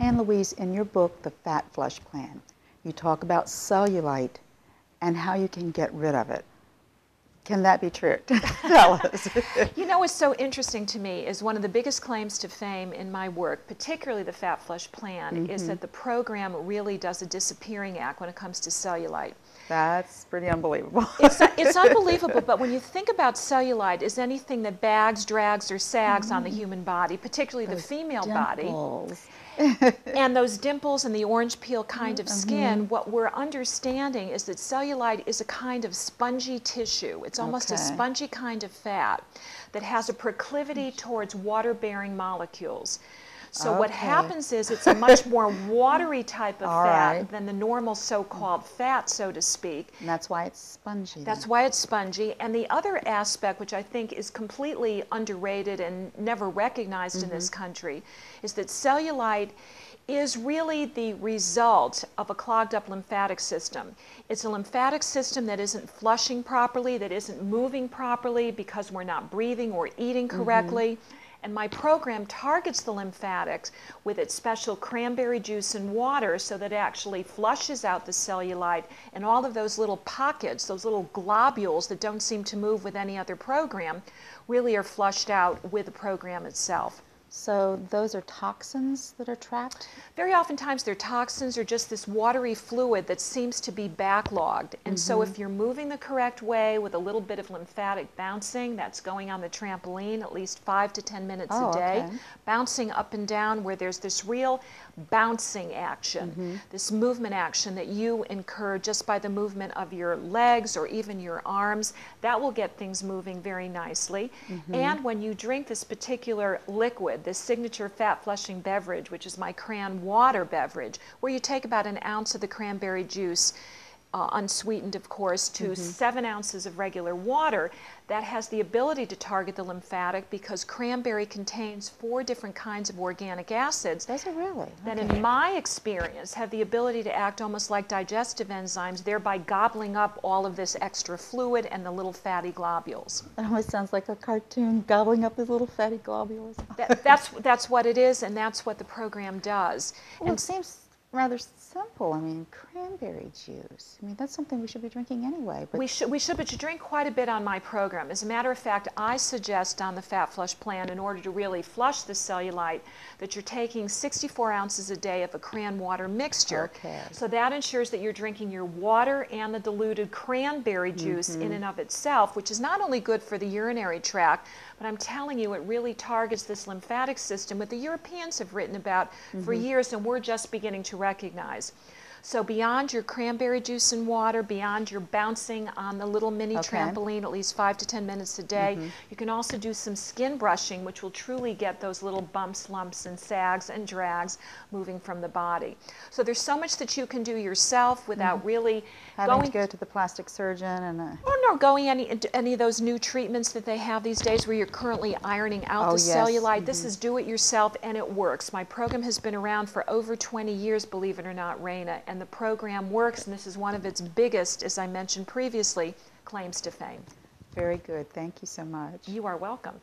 And Louise, in your book, The Fat Flush Plan, you talk about cellulite and how you can get rid of it. Can that be true? Tell us. You know what's so interesting to me is one of the biggest claims to fame in my work, particularly the Fat Flush Plan, is that the program really does a disappearing act when it comes to cellulite. That's pretty unbelievable. It's unbelievable, but when you think about cellulite as anything that bags, drags, or sags on the human body, particularly the female body, and those dimples and the orange peel kind of skin, what we're understanding is that cellulite is a kind of spongy tissue. It's almost a spongy kind of fat that has a proclivity towards water-bearing molecules. So what happens is it's a much more watery type of fat than the normal so-called fat, so to speak. And that's why it's spongy. That's why it's spongy. And the other aspect, which I think is completely underrated and never recognized in this country, is that cellulite is really the result of a clogged up lymphatic system. It's a lymphatic system that isn't flushing properly, that isn't moving properly because we're not breathing or eating correctly. And my program targets the lymphatics with its special cranberry juice and water so that it actually flushes out the cellulite, and all of those little pockets, those little globules that don't seem to move with any other program, really are flushed out with the program itself. So those are toxins that are trapped? Very oftentimes they're toxins or just this watery fluid that seems to be backlogged. And so if you're moving the correct way with a little bit of lymphatic bouncing, that's going on the trampoline at least 5 to 10 minutes a day, bouncing up and down where there's this real bouncing action, this movement action that you incur just by the movement of your legs or even your arms, that will get things moving very nicely. And when you drink this particular liquid, this signature fat flushing beverage, which is my cran water beverage, where you take about an ounce of the cranberry juice, unsweetened of course, to 7 ounces of regular water, that has the ability to target the lymphatic because cranberry contains 4 different kinds of organic acids. Does it really? That in my experience have the ability to act almost like digestive enzymes, thereby gobbling up all of this extra fluid and the little fatty globules. It almost sounds like a cartoon, gobbling up these little fatty globules. That's what it is, and that's what the program does. Well, and it seems rather simple. I mean, cranberry juice. I mean, that's something we should be drinking anyway. But we should, but you drink quite a bit on my program. As a matter of fact, I suggest on the Fat Flush Plan, in order to really flush the cellulite, that you're taking 64 ounces a day of a cran water mixture. So that ensures that you're drinking your water and the diluted cranberry juice in and of itself, which is not only good for the urinary tract, but I'm telling you, it really targets this lymphatic system that the Europeans have written about for years, and we're just beginning to recognize. So beyond your cranberry juice and water, beyond your bouncing on the little mini trampoline at least 5 to 10 minutes a day, you can also do some skin brushing, which will truly get those little bumps, lumps, and sags and drags moving from the body. So there's so much that you can do yourself without really having to go to the plastic surgeon and or no, going any of those new treatments that they have these days where you're currently ironing out the cellulite. This is do it yourself, and it works. My program has been around for over 20 years, believe it or not, Raina, and the program works, and this is one of its biggest, as I mentioned previously, claims to fame. Very good. Thank you so much. You are welcome.